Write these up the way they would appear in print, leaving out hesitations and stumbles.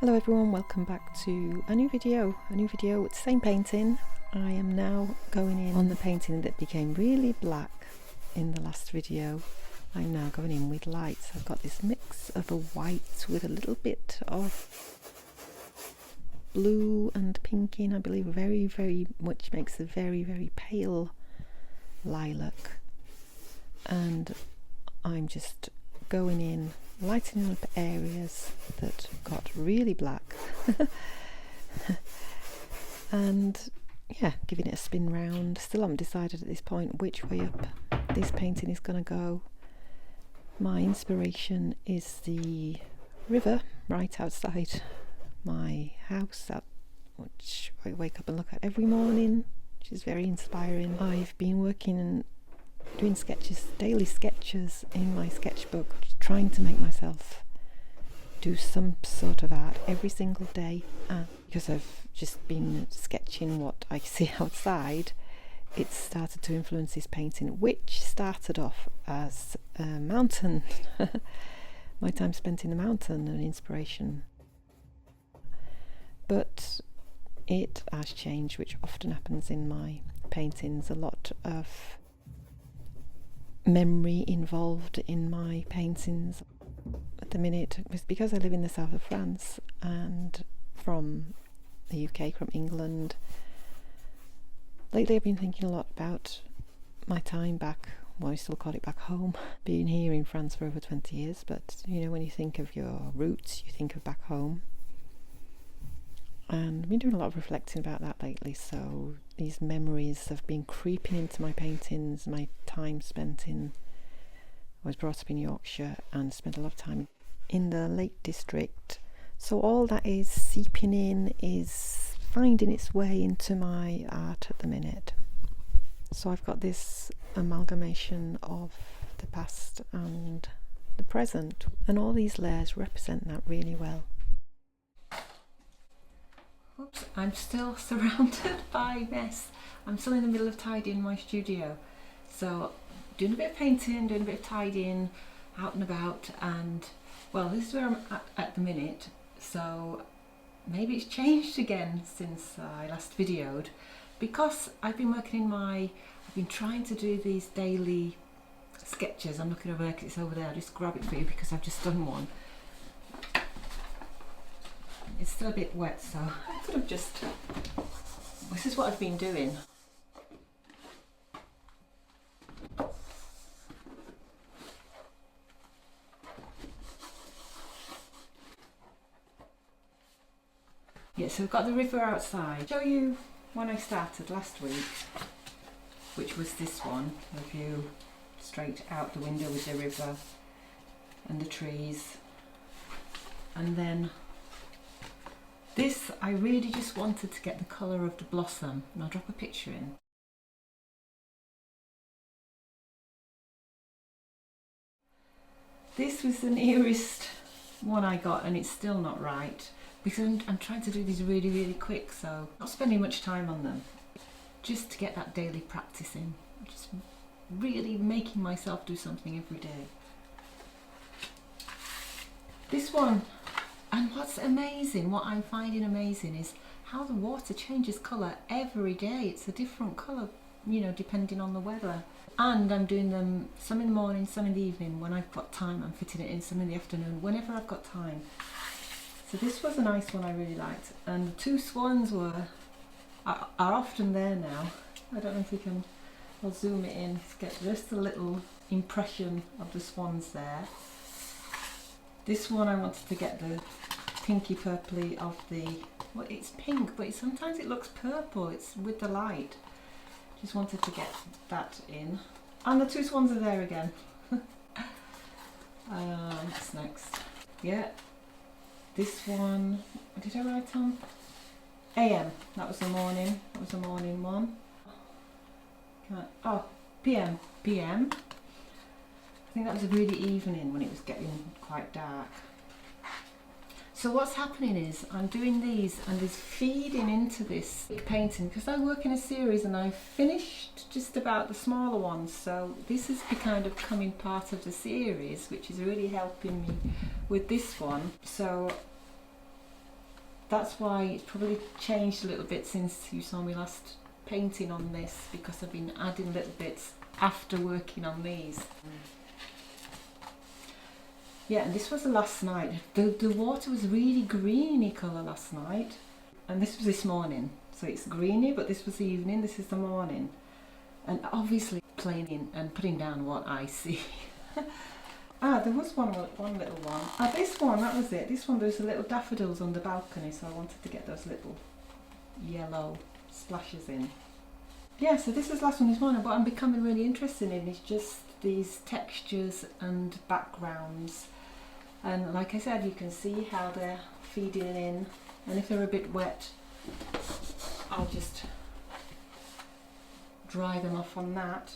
Hello everyone, welcome back to a new video with the same painting. I am now going in on the painting that became really black in the last video. I'm now going in with lights. I've got this mix of a white with a little bit of blue and pink in, I believe, very much makes a very pale lilac, and I'm just going in lightening up areas that got really black and yeah, giving it a spin round. Still haven't decided at this point which way up this painting is going to go. My inspiration is the river right outside my house, which I wake up and look at every morning, which is very inspiring. I've been working and doing sketches, daily sketches in my sketchbook, trying to make myself do some sort of art every single day, because I've just been sketching what I see outside. It started to influence this painting, which started off as a mountain my time spent in the mountain, an inspiration, but it has changed, which often happens in my paintings. A lot of memory involved in my paintings at the minute. It's because I live in the south of France and from the UK, from England. Lately I've been thinking a lot about my time back, well, I still call it back home, being here in France for over 20 years, but you know, when you think of your roots, you think of back home. And I've been doing a lot of reflecting about that lately, so these memories have been creeping into my paintings. My time spent in, I was brought up in Yorkshire and spent a lot of time in the Lake District, so all that is seeping in, is finding its way into my art at the minute. So I've got this amalgamation of the past and the present, and all these layers represent that really well. Oops, I'm still surrounded by mess. I'm still in the middle of tidying my studio. So doing a bit of painting, doing a bit of tidying, out and about, and well, this is where I'm at the minute. So maybe it's changed again since I last videoed, because I've been trying to do these daily sketches. I'm looking over, it's over there, I'll just grab it for you because I've just done one. It's still a bit wet, so I could have just, this is what I've been doing. Yeah, so we've got the river outside. I'll show you when I started last week, which was this one, a view straight out the window with the river and the trees. And then this, I really just wanted to get the colour of the blossom, and I'll drop a picture in. This was the nearest one I got, and it's still not right, because I'm trying to do these really quick, so not spending much time on them, just to get that daily practice in, just really making myself do something every day. This one, and what's amazing, what I'm finding amazing, is how the water changes colour every day. It's a different colour, you know, depending on the weather. And I'm doing them some in the morning, some in the evening. When I've got time, I'm fitting it in, some in the afternoon, whenever I've got time. So this was a nice one I really liked. And the two swans are often there now. I don't know if you can, I'll zoom it in to get just a little impression of the swans there. This one I wanted to get the pinky purpley of the, well, it's pink, but sometimes it looks purple, it's with the light. Just wanted to get that in. And the two swans are there again. What's next? Yeah, this one, what did I write on? AM, that was the morning, one. Oh, PM. I think that was a really evening when it was getting quite dark. So what's happening is I'm doing these and is feeding into this painting, because I work in a series and I've finished just about the smaller ones, so this is kind of becoming part of the series, which is really helping me with this one. So that's why it's probably changed a little bit since you saw me last painting on this, because I've been adding little bits after working on these. Yeah, and this was the last night. The water was really greeny colour last night, and this was this morning. So it's greeny, but this was the evening, this is the morning. And obviously planing and putting down what I see. There was one little one. This one, that was it. This one, there's a little daffodils on the balcony, so I wanted to get those little yellow splashes in. Yeah, so this is the last one this morning. What I'm becoming really interested in is just these textures and backgrounds. And like I said, you can see how they're feeding in. And if they're a bit wet, I'll just dry them off on that.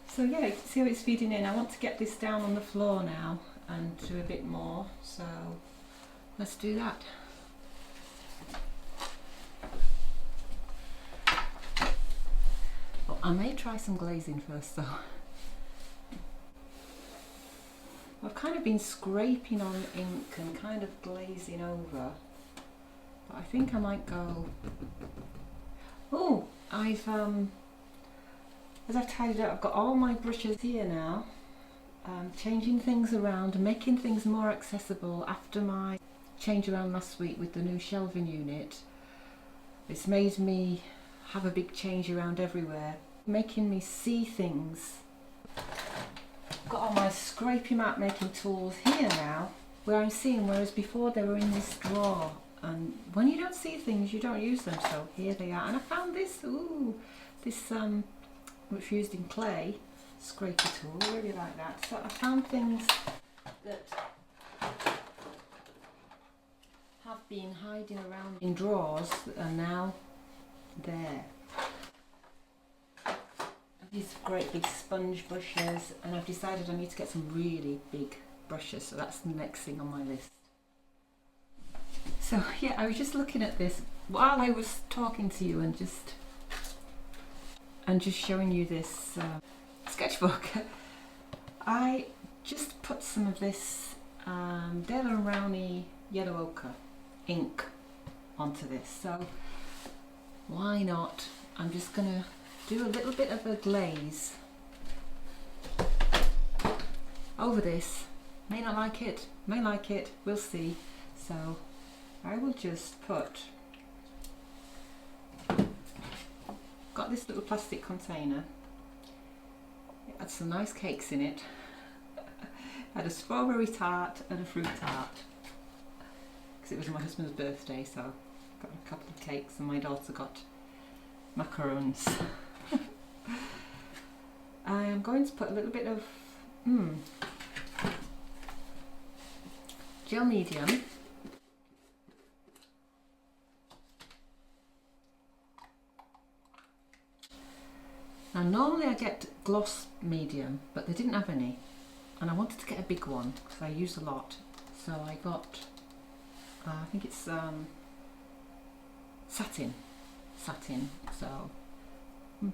So yeah, you can see how it's feeding in. I want to get this down on the floor now and do a bit more, so let's do that. Well, I may try some glazing first though. I've kind of been scraping on ink and kind of glazing over, but I think I might go... Oh, as I've tidied up, I've got all my brushes here now, changing things around, making things more accessible after my change around last week with the new shelving unit. It's made me have a big change around everywhere, making me see things. I've got all my scraping map making tools here now, where I'm seeing, whereas before they were in this drawer, and when you don't see things you don't use them, so here they are. And I found this, which used in clay, scraper tool, I really like that. So I found things that have been hiding around in drawers that are now there. These great big sponge brushes, and I've decided I need to get some really big brushes, so that's the next thing on my list. So yeah, I was just looking at this while I was talking to you and just showing you this sketchbook. I just put some of this Dale & Rowney yellow ochre ink onto this, so why not? I'm just gonna do a little bit of a glaze over this. May not like it, may like it, we'll see. So I will just put, got this little plastic container, it had some nice cakes in it. Had a strawberry tart and a fruit tart, because it was my husband's birthday, so I got a couple of cakes, and my daughter got macarons. I am going to put a little bit of gel medium. Now normally I get gloss medium, but they didn't have any, and I wanted to get a big one because I use a lot, so I got I think it's satin, so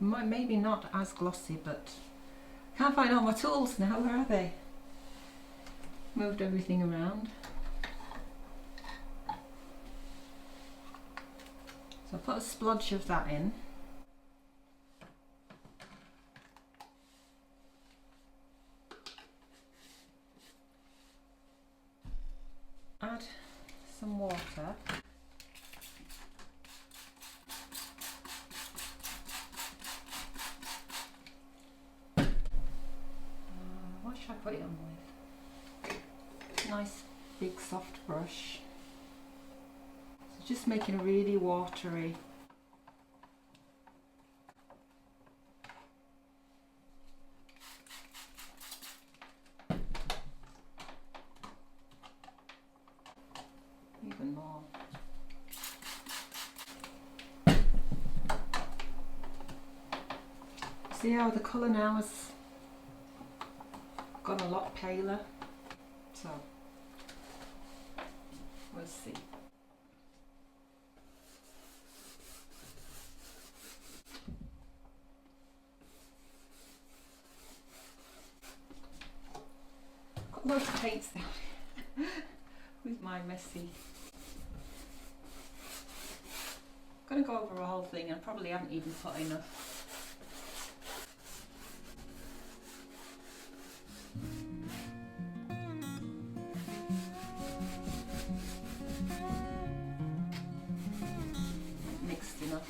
maybe not as glossy, but can't find all my tools now. Where are they? Moved everything around. So I put a splodge of that in. Add some water. What should I put it on with? Nice big soft brush. So just making a really watery. Even more. See how the colour now has gone a lot paler, so we'll see. Got loads of paints down with my messy going to go over a whole thing, and I probably haven't even put enough. Mixed enough.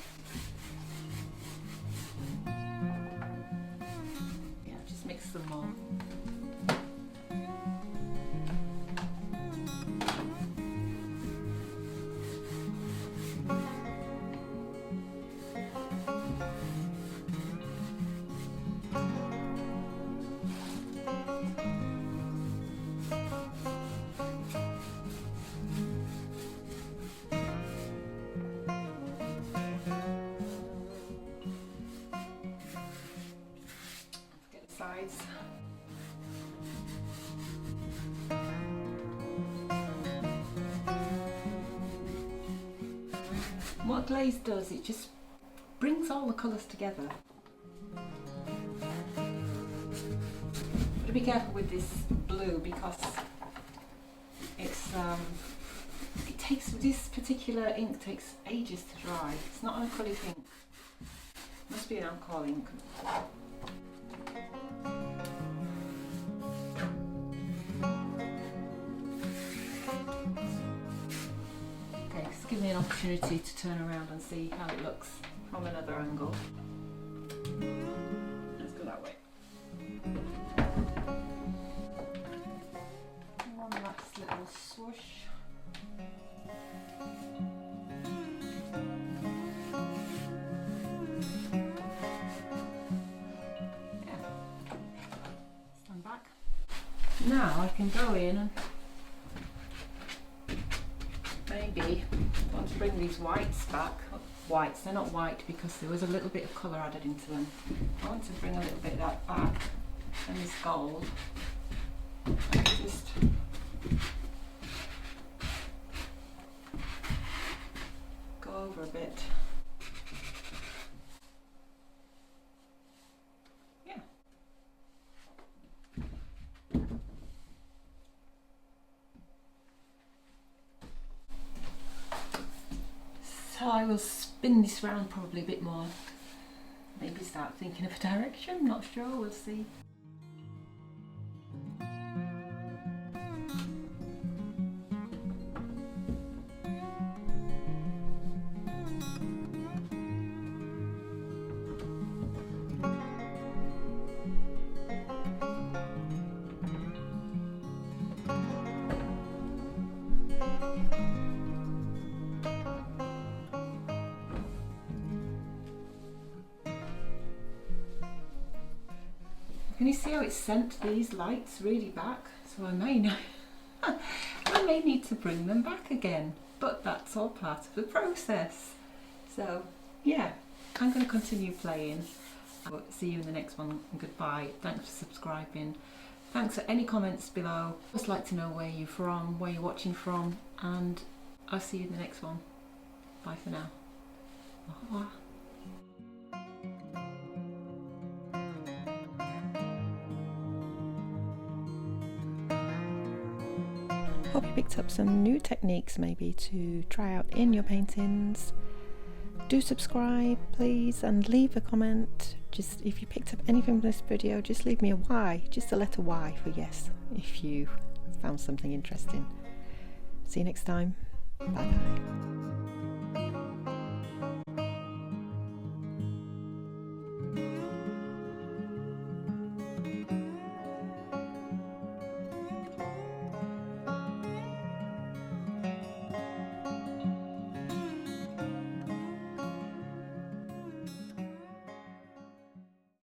Yeah, just mix them all. Sides. What glaze does, it just brings all the colours together. But be careful with this blue because it's it takes, this particular ink takes ages to dry. It's not an acrylic ink. Must be an alcohol ink. Give me an opportunity to turn around and see how it looks from another angle. Let's go that way. One last little swoosh. Yeah. Stand back. Now I can go in and maybe I want to bring these whites back. Whites, they're not white because there was a little bit of colour added into them. I want to bring a little bit of that back, and this gold. And just go over a bit. Yeah. So I will spin this round probably a bit more. Maybe start thinking of a direction, not sure, we'll see. Can you see how it's sent these lights really back? So I may need to bring them back again, but that's all part of the process. So yeah, I'm going to continue playing. I'll see you in the next one. Goodbye. Thanks for subscribing. Thanks for any comments below. I'd just like to know where you're from, where you're watching from, and I'll see you in the next one. Bye for now. Au revoir. Hope you picked up some new techniques maybe to try out in your paintings. Do subscribe please, and leave a comment. Just if you picked up anything from this video, just leave me a Y, just a letter Y for yes, if you found something interesting. See you next time. Bye bye.